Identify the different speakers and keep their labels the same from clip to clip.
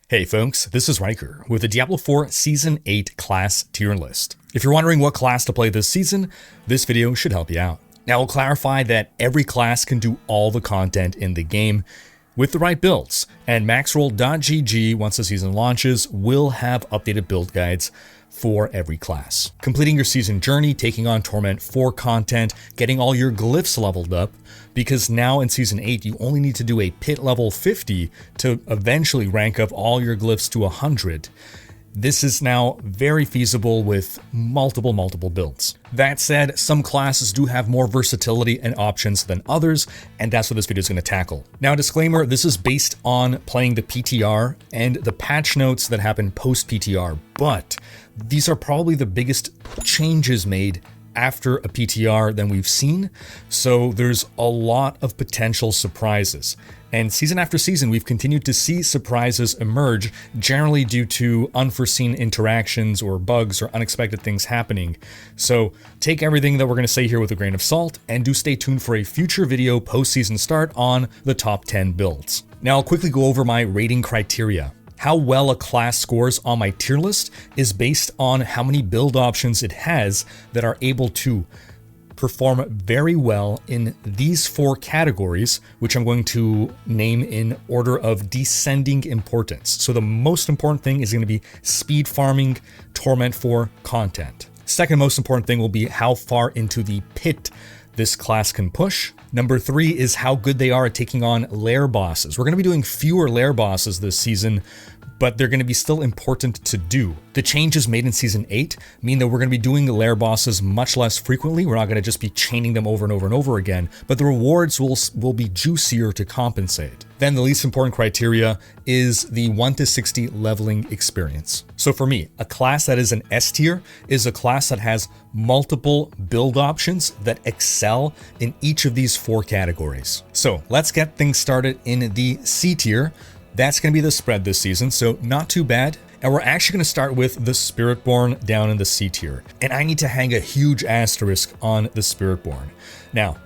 Speaker 1: Hey folks, this is Rhykker with the Diablo 4 Season 8 class tier list. If you're wondering what class to play this season, this video should help you out. Now, we'll clarify that every class can do all the content in the game with the right builds, and maxroll.gg, once the season launches, will have updated build guides for every class. Completing your season journey, taking on Torment 4 content, getting all your glyphs leveled up, because now in Season 8 you only need to do a pit level 50 to eventually rank up all your glyphs to 100. This is now very feasible with multiple builds. That said, some classes do have more versatility and options than others, and that's what this video is going to tackle. Now, disclaimer, this is based on playing the PTR and the patch notes that happen post PTR, but these are probably the biggest changes made after a PTR than we've seen, so there's a lot of potential surprises. And season after season, we've continued to see surprises emerge, generally due to unforeseen interactions or bugs or unexpected things happening. So take everything that we're going to say here with a grain of salt, and do stay tuned for a future video post-season start on the top 10 builds. Now I'll quickly go over my rating criteria. How well a class scores on my tier list is based on how many build options it has that are able to perform very well in these 4 categories, which I'm going to name in order of descending importance. So the most important thing is going to be speed farming Torment 4 content. Second most important thing will be how far into the pit this class can push. Number 3 is how good they are at taking on lair bosses. We're going to be doing fewer lair bosses this season, but they're going to be still important to do. The changes made in Season 8 mean that we're going to be doing lair bosses much less frequently. We're not going to just be chaining them over and over and over again, but the rewards will be juicier to compensate. Then the least important criteria is the 1 to 60 leveling experience. So for me, a class that is an S tier is a class that has multiple build options that excel in each of these 4 categories. So let's get things started in the C tier. That's going to be the spread this season, so not too bad. And we're actually going to start with the Spiritborn down in the C tier. And I need to hang a huge asterisk on the Spiritborn. Now,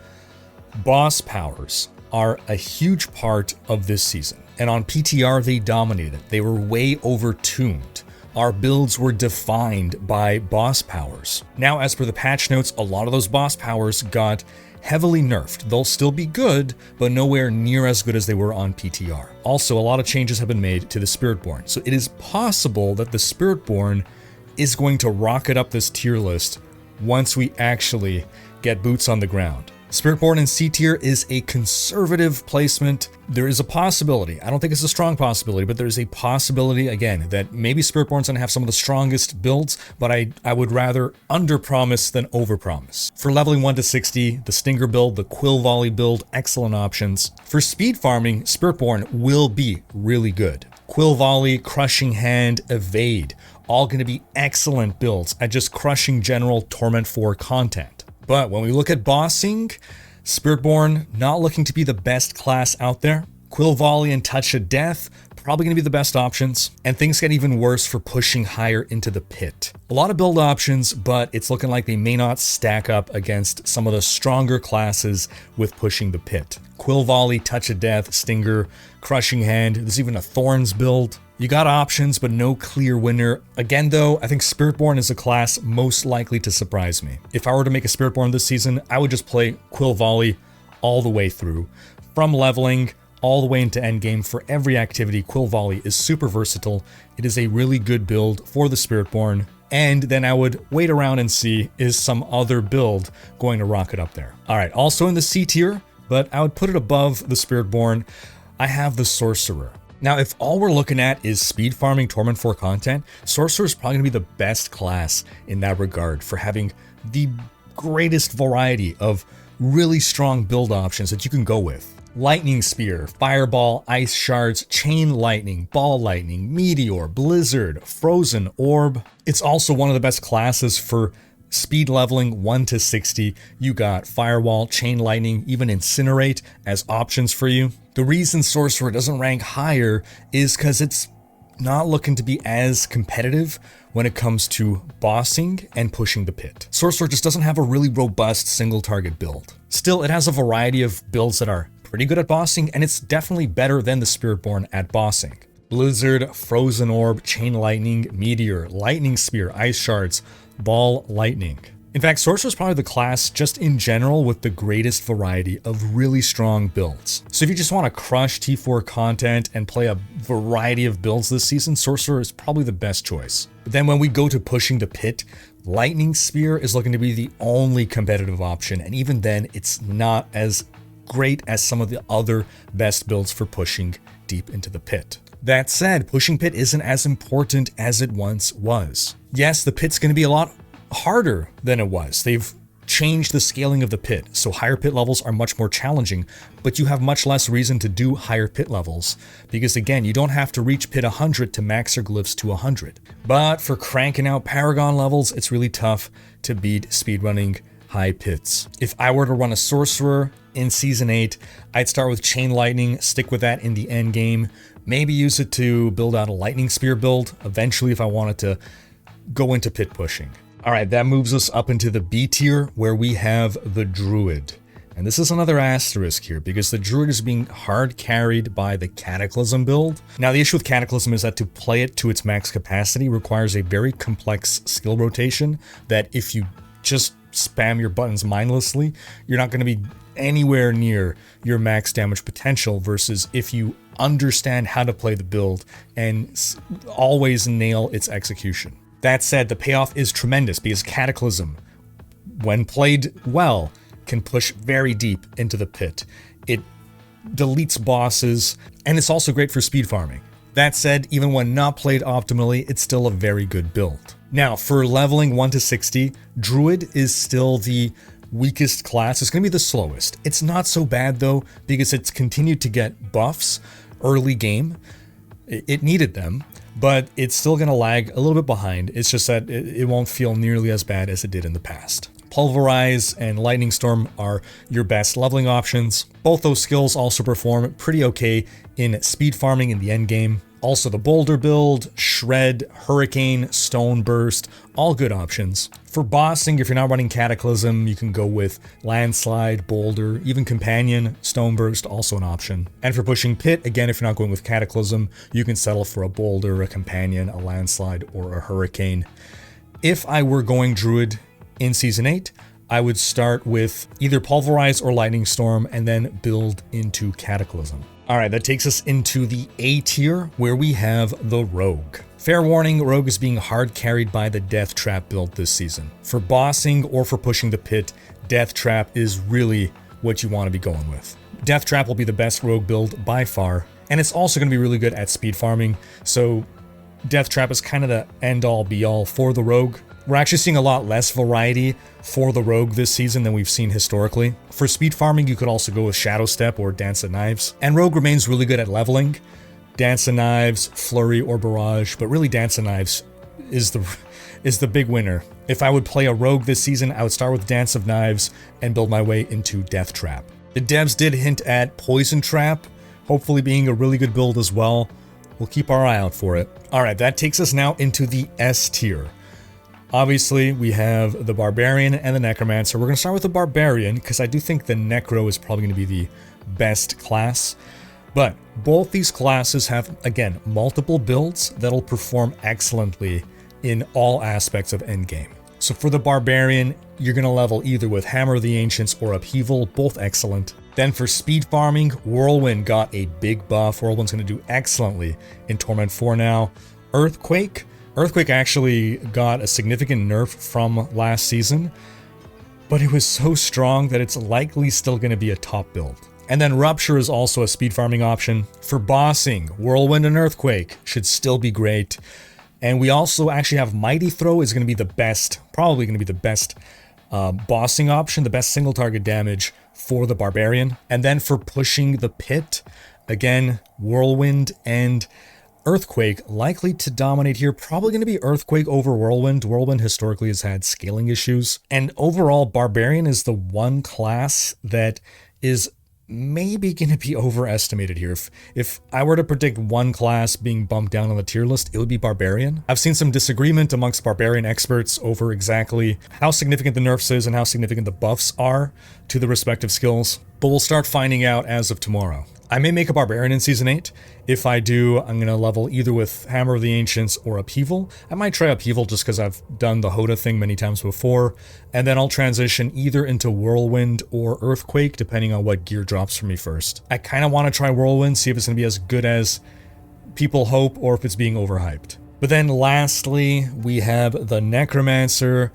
Speaker 1: boss powers are a huge part of this season. And on PTR, they dominated. They were way over-tuned. Our builds were defined by boss powers. Now, as per the patch notes, a lot of those boss powers got heavily nerfed. They'll still be good, but nowhere near as good as they were on PTR. Also, a lot of changes have been made to the Spiritborn, so it is possible that the Spiritborn is going to rocket up this tier list once we actually get boots on the ground. Spiritborn in C tier is a conservative placement. There is a possibility, I don't think it's a strong possibility, but there's a possibility, again, that maybe Spiritborn's gonna have some of the strongest builds, but I would rather under-promise than over-promise. For leveling 1 to 60, the Stinger build, the Quill Volley build, excellent options. For speed farming, Spiritborn will be really good. Quill Volley, Crushing Hand, Evade, all gonna be excellent builds at just crushing general Torment 4 content. But when we look at bossing, Spiritborn not looking to be the best class out there. Quill Volley and Touch of Death probably going to be the best options, and things get even worse for pushing higher into the pit. A lot of build options, but it's looking like they may not stack up against some of the stronger classes with pushing the pit. Quill Volley, Touch of Death, Stinger, Crushing Hand, there's even a Thorns build. You got options, but no clear winner. Again though, I think Spiritborn is a class most likely to surprise me. If I were to make a Spiritborn this season, I would just play Quill Volley all the way through. From leveling all the way into endgame, for every activity, Quill Volley is super versatile. It is a really good build for the Spiritborn. And then I would wait around and see, is some other build going to rocket up there? All right, also in the C tier, but I would put it above the Spiritborn, I have the Sorcerer. Now, if all we're looking at is speed farming Torment 4 content, Sorcerer is probably going to be the best class in that regard for having the greatest variety of really strong build options that you can go with. Lightning Spear, Fireball, Ice Shards, Chain Lightning, Ball Lightning, Meteor, Blizzard, Frozen Orb. It's also one of the best classes for speed leveling 1 to 60. You got Firewall, Chain Lightning, even Incinerate as options for you. The reason Sorcerer doesn't rank higher is because it's not looking to be as competitive when it comes to bossing and pushing the pit. Sorcerer just doesn't have a really robust single target build. Still, it has a variety of builds that are pretty good at bossing, and it's definitely better than the Spiritborn at bossing. Blizzard, Frozen Orb, Chain Lightning, Meteor, Lightning Spear, Ice Shards, Ball Lightning. In fact, Sorcerer is probably the class just in general with the greatest variety of really strong builds. So if you just want to crush T4 content and play a variety of builds this season, Sorcerer is probably the best choice. But then when we go to pushing the pit, Lightning Spear is looking to be the only competitive option, and even then it's not as great as some of the other best builds for pushing deep into the pit. That said, pushing pit isn't as important as it once was. Yes, the pit's going to be a lot harder than it was. They've changed the scaling of the pit, so higher pit levels are much more challenging, but you have much less reason to do higher pit levels, because again, you don't have to reach pit 100 to max your glyphs to 100. But for cranking out Paragon levels, it's really tough to beat speedrunning high pits. If I were to run a Sorcerer in Season 8, I'd start with Chain Lightning, stick with that in the end game, maybe use it to build out a Lightning Spear build, eventually if I wanted to go into pit pushing. All right, that moves us up into the B tier where we have the Druid. And this is another asterisk here because the Druid is being hard carried by the Cataclysm build. Now, the issue with Cataclysm is that to play it to its max capacity requires a very complex skill rotation that if you just spam your buttons mindlessly, you're not going to be anywhere near your max damage potential versus if you understand how to play the build and always nail its execution. That said, the payoff is tremendous because Cataclysm, when played well, can push very deep into the pit. It deletes bosses, and it's also great for speed farming. That said, even when not played optimally, it's still a very good build. Now, for leveling 1 to 60, Druid is still the weakest class. It's going to be the slowest. It's not so bad though, because it's continued to get buffs early game. It needed them, but it's still going to lag a little bit behind. It's just that it won't feel nearly as bad as it did in the past. Pulverize and Lightning Storm are your best leveling options. Both those skills also perform pretty okay in speed farming in the end game. Also the Boulder build, Shred, Hurricane, Stone Burst, all good options. For bossing, if you're not running Cataclysm, you can go with Landslide, Boulder, even Companion, Stone Burst, also an option. And for pushing Pit, again, if you're not going with Cataclysm, you can settle for a Boulder, a Companion, a Landslide, or a Hurricane. If I were going Druid in Season 8, I would start with either Pulverize or Lightning Storm and then build into Cataclysm. All right, that takes us into the A tier where we have the Rogue. Fair warning, Rogue is being hard carried by the Death Trap build this season. For bossing or for pushing the pit, Death Trap is really what you want to be going with. Death Trap will be the best Rogue build by far, and it's also going to be really good at speed farming, so Death Trap is kind of the end-all be-all for the Rogue. We're actually seeing a lot less variety for the Rogue this season than we've seen historically. For speed farming, you could also go with Shadow Step or Dance of Knives. And Rogue remains really good at leveling. Dance of Knives, Flurry, or Barrage, but really Dance of Knives is the big winner. If I would play a Rogue this season, I would start with Dance of Knives and build my way into Death Trap. The devs did hint at Poison Trap, hopefully being a really good build as well. We'll keep our eye out for it. All right, that takes us now into the S tier. Obviously, we have the Barbarian and the Necromancer. We're going to start with the Barbarian because I do think the Necro is probably going to be the best class. But both these classes have, again, multiple builds that'll perform excellently in all aspects of endgame. So for the Barbarian, you're going to level either with Hammer of the Ancients or Upheaval, both excellent. Then for speed farming, Whirlwind got a big buff. Whirlwind's going to do excellently in Torment 4 now. Earthquake actually got a significant nerf from last season, but it was so strong that it's likely still going to be a top build. And then Rupture is also a speed farming option. For bossing, Whirlwind and Earthquake should still be great. And we also actually have Mighty Throw is going to be the best, probably going to be the best bossing option, the best single target damage for the Barbarian. And then for pushing the pit, again, Whirlwind and Earthquake likely to dominate here. Probably going to be Earthquake over Whirlwind. Whirlwind historically has had scaling issues. And overall, Barbarian is the one class that is maybe going to be overestimated here. If I were to predict one class being bumped down on the tier list, it would be Barbarian. I've seen some disagreement amongst Barbarian experts over exactly how significant the nerfs is and how significant the buffs are to the respective skills, but we'll start finding out as of tomorrow. I may make a Barbarian in Season 8. If I do, I'm going to level either with Hammer of the Ancients or Upheaval. I might try Upheaval just because I've done the Hoda thing many times before, and then I'll transition either into Whirlwind or Earthquake, depending on what gear drops for me first. I kind of want to try Whirlwind, see if it's going to be as good as people hope or if it's being overhyped. But then lastly, we have the Necromancer,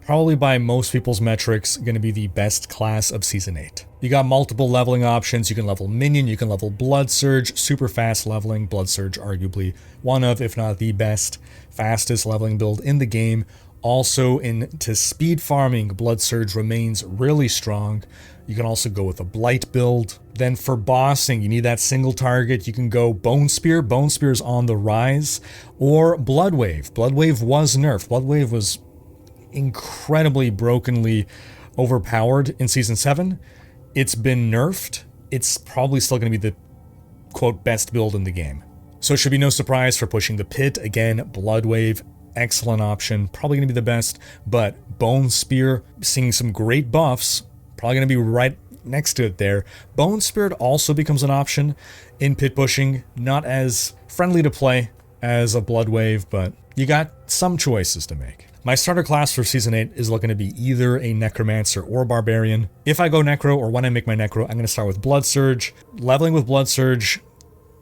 Speaker 1: probably by most people's metrics, going to be the best class of Season 8. You got multiple leveling options. You can level Minion, you can level Blood Surge, super fast leveling. Blood Surge arguably one of, if not the best, fastest leveling build in the game. Also into speed farming, Blood Surge remains really strong. You can also go with a Blight build. Then for bossing, you need that single target. You can go Bone Spear. Bone Spear is on the rise. Or Blood Wave. Blood Wave was nerfed. Blood Wave was incredibly brokenly overpowered in Season 7. It's been nerfed. It's probably still going to be the, quote, best build in the game. So it should be no surprise for pushing the Pit. Again, Blood Wave, excellent option. Probably going to be the best, but Bone Spear, seeing some great buffs, probably going to be right next to it there. Bone Spirit also becomes an option in Pit pushing. Not as friendly to play as a Blood Wave, but you got some choices to make. My starter class for Season 8 is looking to be either a Necromancer or Barbarian. If I go Necro, or when I make my Necro, I'm going to start with Blood Surge. Leveling with Blood Surge,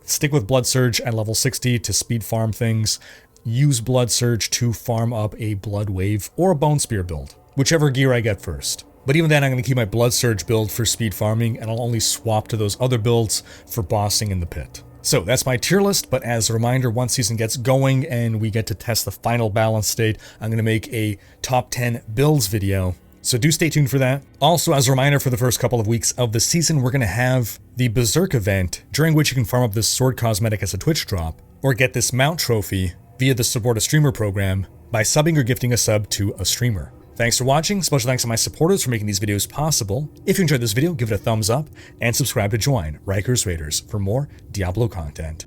Speaker 1: stick with Blood Surge at level 60 to speed farm things. Use Blood Surge to farm up a Blood Wave or a Bone Spear build, whichever gear I get first. But even then, I'm going to keep my Blood Surge build for speed farming, and I'll only swap to those other builds for bossing in the Pit. So that's my tier list, but as a reminder, once season gets going and we get to test the final balance state, I'm going to make a top 10 builds video. So do stay tuned for that. Also, as a reminder, for the first couple of weeks of the season, we're going to have the Berserk event, during which you can farm up this sword cosmetic as a Twitch drop, or get this mount trophy via the Support a Streamer program by subbing or gifting a sub to a streamer. Thanks for watching. Special thanks to my supporters for making these videos possible. If you enjoyed this video, give it a thumbs up and subscribe to join Rhykkers Raiders for more Diablo content.